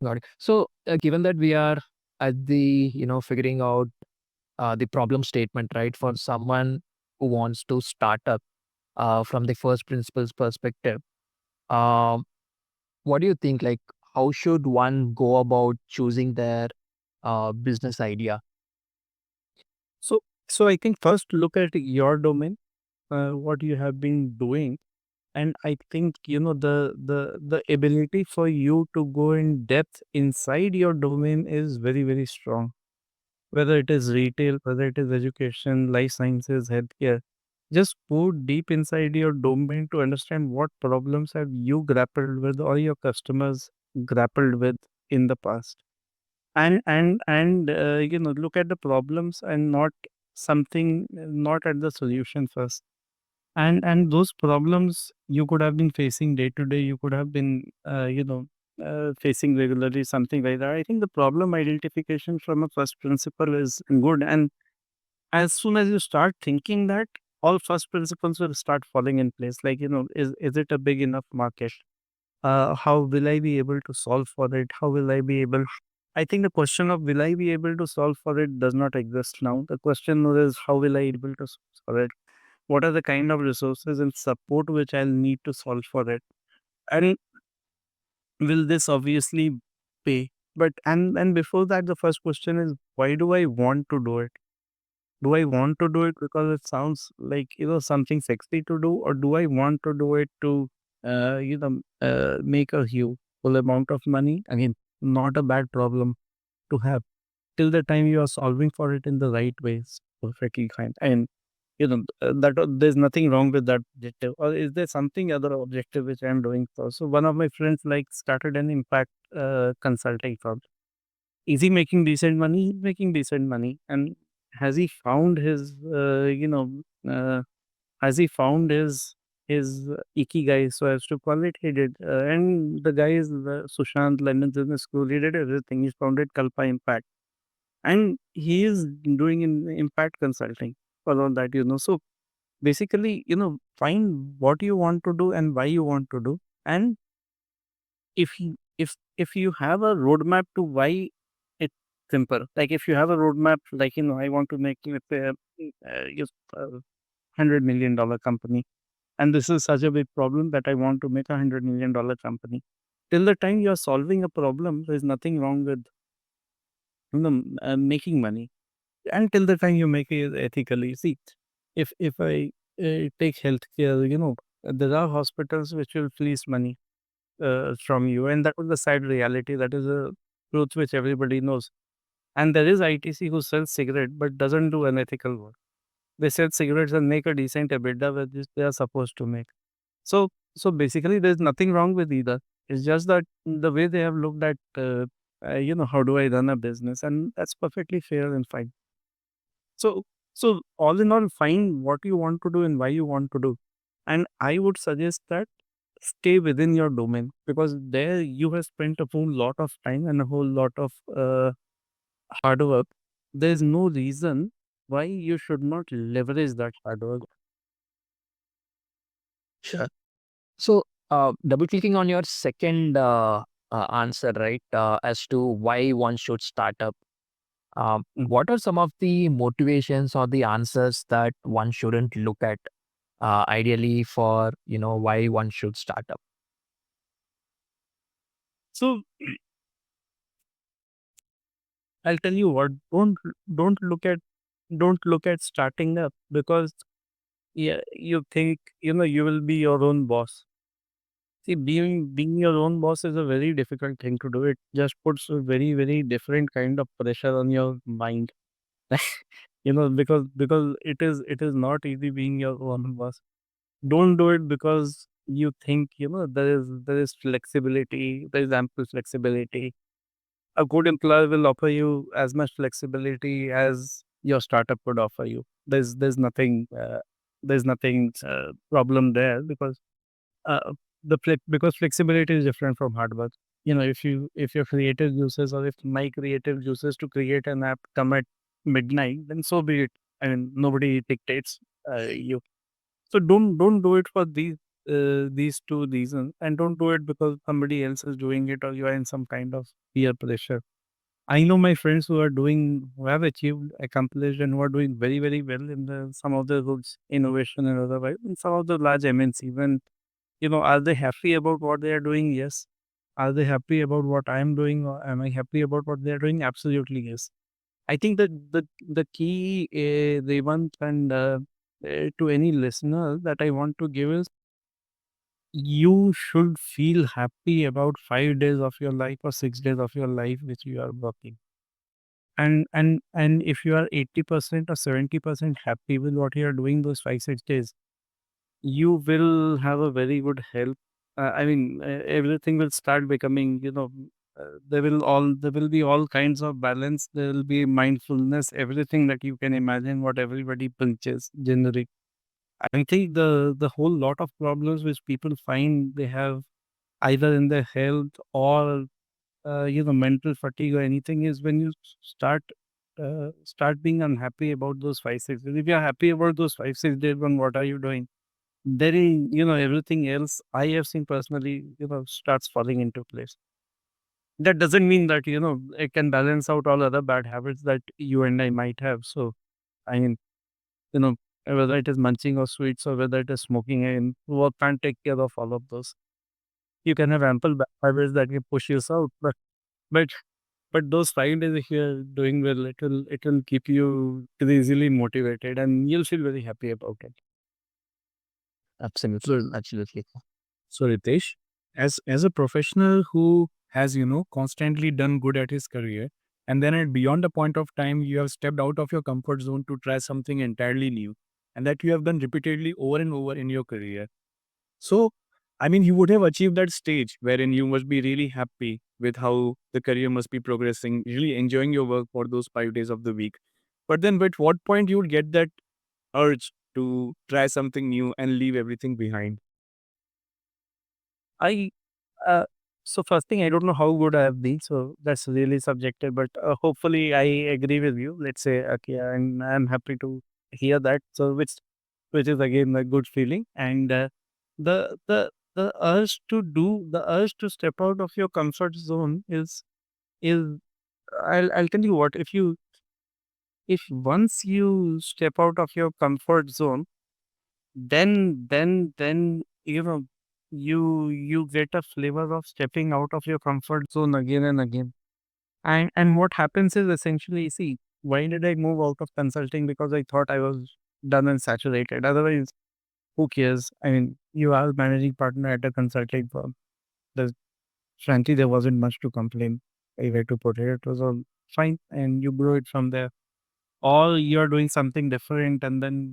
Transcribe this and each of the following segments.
Got it. So, given that we are at the, figuring out the problem statement, right, for someone who wants to start up from the first principles perspective, um, what do you think? Like, how should one go about choosing their business idea? So, so I think first look at your domain, what you have been doing, and I think the ability for you to go in depth inside your domain is very very strong. Whether it is retail, whether it is education, life sciences, healthcare, just go deep inside your domain to understand what problems have you grappled with or your customers grappled with in the past, and look at the problems and not something, not at the solution first. And those problems you could have been facing day to day, you could have been facing regularly, something like that. I think the problem identification from a first principle is good, and as soon as you start thinking that, all first principles will start falling in place. Like, is it a big enough market? How will I be able to solve for it? How will I be able? I think the question of will I be able to solve for it does not exist now. The question is how will I be able to solve for it? What are the kind of resources and support which I'll need to solve for it? And will this obviously pay? But and before that, the first question is, why do I want to do it? Do I want to do it because it sounds like something sexy to do, or do I want to do it to make a huge full amount of money? Again, not a bad problem to have, till the time you are solving for it in the right ways. Perfectly fine. And that there's nothing wrong with that objective. Or is there something other objective which I'm doing for? So one of my friends like started an impact consulting firm. Is he making decent money? He's making decent money. And has he found his has he found his ikigai, so as to call it? He did. And the guy is Sushant, London Business School. He did everything. He founded Kalpa Impact, and he is doing in impact consulting for all that. So basically, find what you want to do and why you want to do. And if you have a roadmap to why, it's simple. Like, if you have a roadmap, like, I want to make, let's say, $100 million company, and this is such a big problem that I want to make $100 million company. Till the time you are solving a problem, there is nothing wrong with making money. Until the time you make it ethically. See, if I take healthcare, there are hospitals which will fleece money from you, and that was the sad reality. That is a truth which everybody knows. And there is ITC who sells cigarette but doesn't do unethical work. They sell cigarettes and make a decent EBITDA with this they are supposed to make. So basically, there's nothing wrong with either. It's just that the way they have looked at, how do I run a business, and that's perfectly fair and fine. So, so all in all, find what you want to do and why you want to do. And I would suggest that stay within your domain, because there you have spent a whole lot of time and a whole lot of hard work. There's no reason why you should not leverage that hard work. Sure. So, double clicking on your second answer, right, as to why one should start up. What are some of the motivations or the answers that one shouldn't look at, ideally for why one should start up? So I'll tell you what, don't look at don't look at starting up, because yeah, you think you will be your own boss. See, being your own boss is a very difficult thing to do. It just puts a very very different kind of pressure on your mind. Because it is not easy being your own boss. Don't do it because you think there is flexibility. There is ample flexibility. A good employer will offer you as much flexibility as your startup would offer you. There's nothing problem there, because uh, because flexibility is different from hard work. If your creative juices, or if my creative juices to create an app come at midnight, then so be it. I mean, nobody dictates you. So don't do it for these. these two reasons, and don't do it because somebody else is doing it or you are in some kind of peer pressure. I know my friends who are doing, who have achieved, accomplished, and who are doing very, very well in some of the goods, innovation and otherwise, in some of the large MNCs. And are they happy about what they are doing? Yes. Are they happy about what I am doing? Or am I happy about what they are doing? Absolutely yes. I think that the key, Revant, and to any listener that I want to give is, you should feel happy about 5 days of your life or 6 days of your life which you are working. And if you are 80% or 70% happy with what you are doing those 5 6 days, you will have a very good health. Everything will start becoming, there will be all kinds of balance. There will be mindfulness, everything that you can imagine, what everybody punches generate. I think the whole lot of problems which people find they have either in their health or mental fatigue or anything is when you start being unhappy about those 5 6 days. If you're happy about those 5 6 days, then what are you doing? Then everything else I have seen personally, starts falling into place. That doesn't mean that it can balance out all other bad habits that you and I might have. So I mean, you know, whether it is munching of sweets or whether it is smoking, and work can't take care of all of those. You can have ample bad habits that can push you out, but but those 5 days, if you're doing well, it will keep you crazily motivated, and you'll feel very happy about it. Absolutely. So, Absolutely. so Ritesh, as a professional who has constantly done good at his career, and then at beyond a point of time you have stepped out of your comfort zone to try something entirely new, and that you have done repeatedly over and over in your career. So, I mean, you would have achieved that stage wherein you must be really happy with how the career must be progressing, really enjoying your work for those 5 days of the week. But then, at what point you would get that urge to try something new and leave everything behind? I uh, so first thing, I don't know how good I have been, so that's really subjective. But hopefully, I agree with you. Let's say, okay, and I'm happy to hear that. So which is again a good feeling, and the urge to step out of your comfort zone is I'll tell you what, if once you step out of your comfort zone, then you get a flavor of stepping out of your comfort zone again and again. And what happens is, essentially, see, why did I move out of consulting? Because I thought I was done and saturated. Otherwise, who cares? I mean, you are managing partner at a consulting firm. There's, frankly, there wasn't much to complain. If I had to put it, it was all fine, and you grow it from there. Or you're doing something different, and then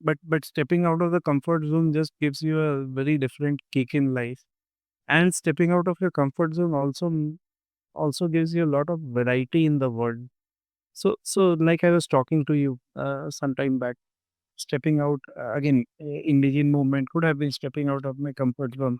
but stepping out of the comfort zone just gives you a very different kick in life. And stepping out of your comfort zone also gives you a lot of variety in the world. So like I was talking to you some time back, stepping out, again, Indegene movement could have been stepping out of my comfort zone,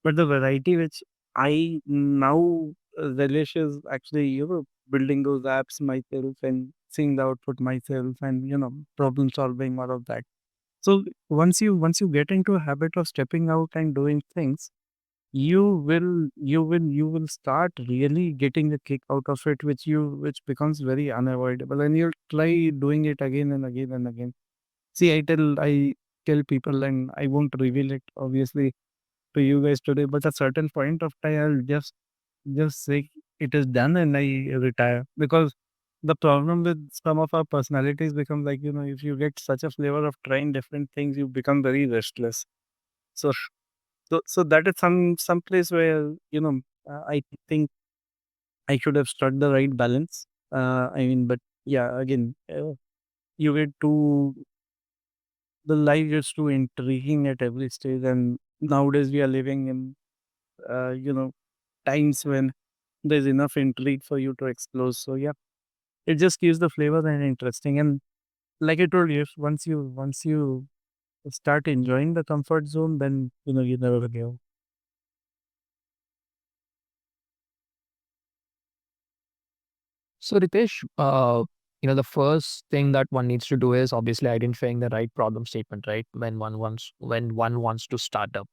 but the variety which I now relish is actually building those apps myself and seeing the output myself, and problem solving, all of that. So once you get into a habit of stepping out and doing things, you will start really getting a kick out of it, which becomes very unavoidable, and you'll try doing it again and again and again. See, I tell people, and I won't reveal it obviously to you guys today, but at a certain point of time, I'll just say it is done and I retire. Because the problem with some of our personalities become like, if you get such a flavor of trying different things, you become very restless. So so that is some place where I think I should have struck the right balance. But yeah, again, you get too the life gets too intriguing at every stage, and nowadays we are living in times when there's enough intrigue for you to explore. So yeah, it just gives the flavor and interesting. And like I told you, if once you start enjoying the comfort zone, then you never go. So, Ritesh, the first thing that one needs to do is obviously identifying the right problem statement, right? When one wants to start up.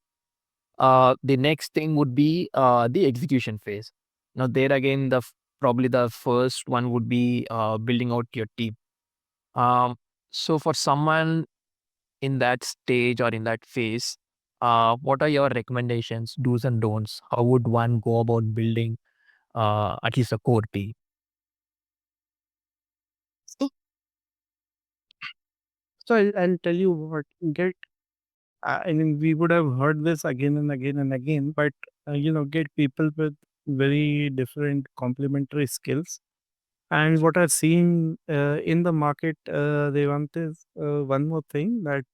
The next thing would be the execution phase. Now, there again, probably the first one would be building out your team. Um, so, for someone in that stage or in that phase, what are your recommendations, do's and don'ts? How would one go about building at least a core team? So I'll tell you what, get, I mean, we would have heard this again and again and again, but get people with very different complementary skills. And what I've seen in the market, they want is one more thing that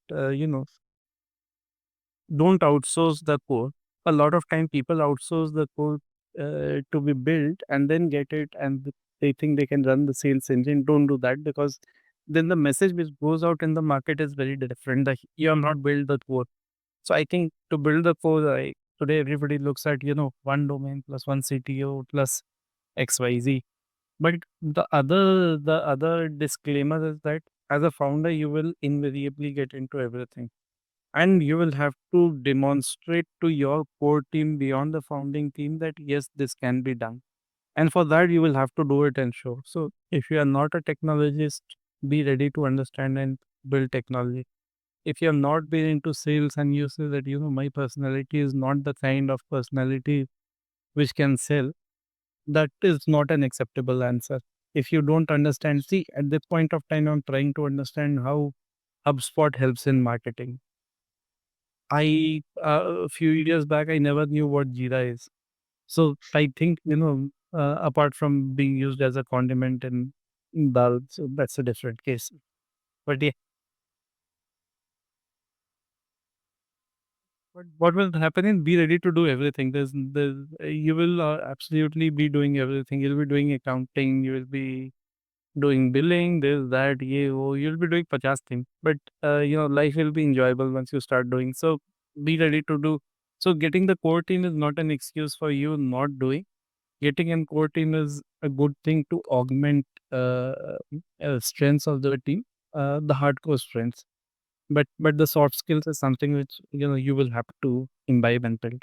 don't outsource the core. A lot of time people outsource the core to be built and then get it, and they think they can run the sales engine. Don't do that, because then the message which goes out in the market is very different. That you have not built the core. So I think to build the core, today everybody looks at one domain plus one CTO plus XYZ. But the other disclaimer is that as a founder, you will invariably get into everything, and you will have to demonstrate to your core team beyond the founding team that yes, this can be done. And for that, you will have to do it and show. So if you are not a technologist, be ready to understand and build technology. If you have not been into sales and you say that my personality is not the kind of personality which can sell, that is not an acceptable answer. If you don't understand, see, at this point of time, I'm trying to understand how HubSpot helps in marketing. A few years back, I never knew what Jira is. So I think, apart from being used as a condiment in dal, so that's a different case. But yeah, what will happen is be ready to do everything. You will absolutely be doing everything. You'll be doing accounting, you will be doing billing, this, that, you'll be doing 50 things. But, life will be enjoyable once you start doing. So be ready to do. So getting the core team is not an excuse for you not doing. Getting a core team is a good thing to augment strengths of the team, the hardcore strengths. But the soft skills is something which you will have to imbibe and build.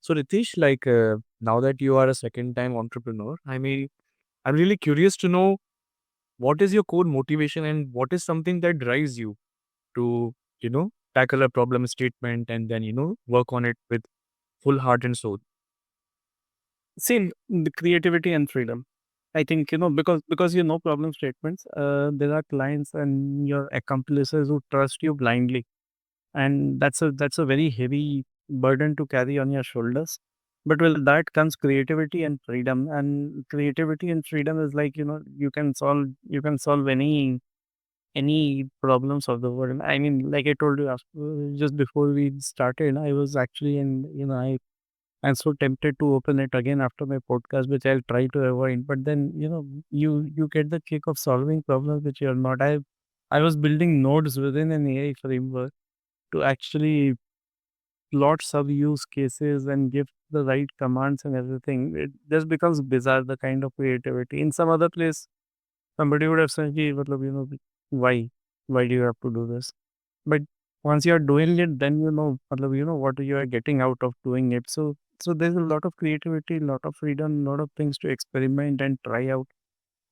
So Ritesh, like now that you are a second time entrepreneur, I mean, I'm really curious to know what is your core motivation and what is something that drives you to, tackle a problem statement and then, work on it with full heart and soul. See, the creativity and freedom. I think because problem statements. There are clients and your accomplices who trust you blindly, and that's a very heavy burden to carry on your shoulders. But with that comes creativity and freedom. And creativity and freedom is like you can solve any problems of the world. I mean, like I told you just before we started, I was actually in I'm so tempted to open it again after my podcast, which I'll try to avoid. But then, you get the kick of solving problems which you're not. I was building nodes within an AI framework to actually plot sub use cases and give the right commands and everything. It just becomes bizarre, the kind of creativity. In some other place, somebody would have said, "Ki, matlab, why? Why do you have to do this?" But once you are doing it, then matlab, what you are getting out of doing it. So there's a lot of creativity, a lot of freedom, a lot of things to experiment and try out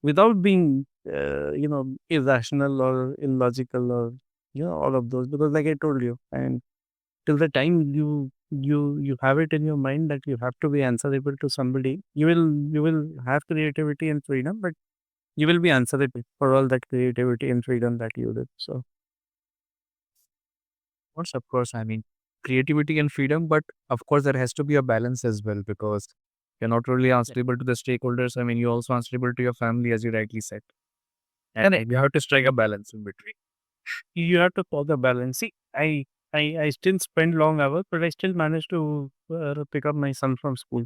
without being, irrational or illogical or all of those. Because like I told you, and till the time you have it in your mind that you have to be answerable to somebody, you will have creativity and freedom, but you will be answerable for all that creativity and freedom that you did. So Of course, I mean, creativity and freedom, but of course, there has to be a balance as well because you're not only answerable to the stakeholders. I mean, you're also answerable to your family, as you rightly said. And you have to strike a balance in between. you have to follow the balance. See, I still spend long hours, but I still manage to pick up my son from school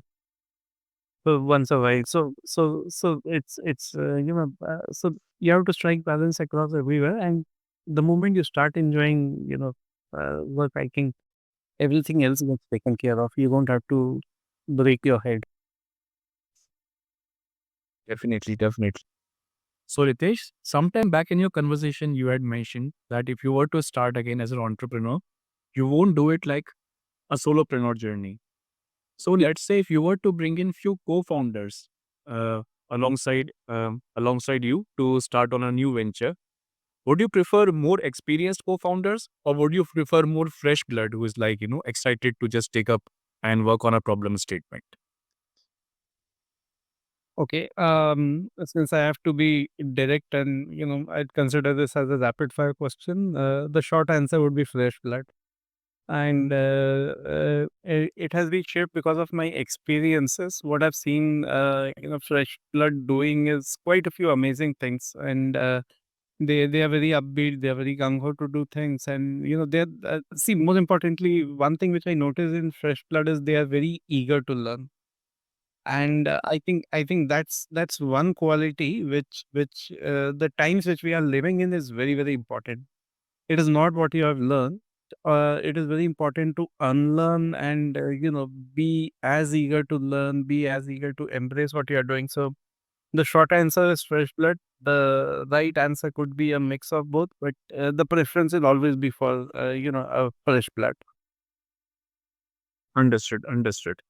once a while. So it's so you have to strike balance across everywhere. And the moment you start enjoying work, I think everything else gets taken care of. You don't have to break your head. Definitely, definitely. So, Ritesh, sometime back in your conversation, you had mentioned that if you were to start again as an entrepreneur, you won't do it like a solopreneur journey. So, let's say if you were to bring in few co-founders uh, alongside you to start on a new venture, would you prefer more experienced co-founders, or would you prefer more fresh blood who is like excited to just take up and work on a problem statement? Okay. Since I have to be direct and, I'd consider this as a rapid fire question, the short answer would be fresh blood. And it has been shaped because of my experiences. What I've seen, fresh blood doing is quite a few amazing things. And they are very upbeat, they are very gung ho to do things. And, they're, see, most importantly, one thing which I notice in fresh blood is they are very eager to learn. And I think that's one quality which the times which we are living in is very, very important. It is not what you have learned. It is very important to unlearn and be as eager to learn, be as eager to embrace what you are doing. So the short answer is fresh blood. The right answer could be a mix of both, but the preference will always be for a fresh blood. Understood, understood.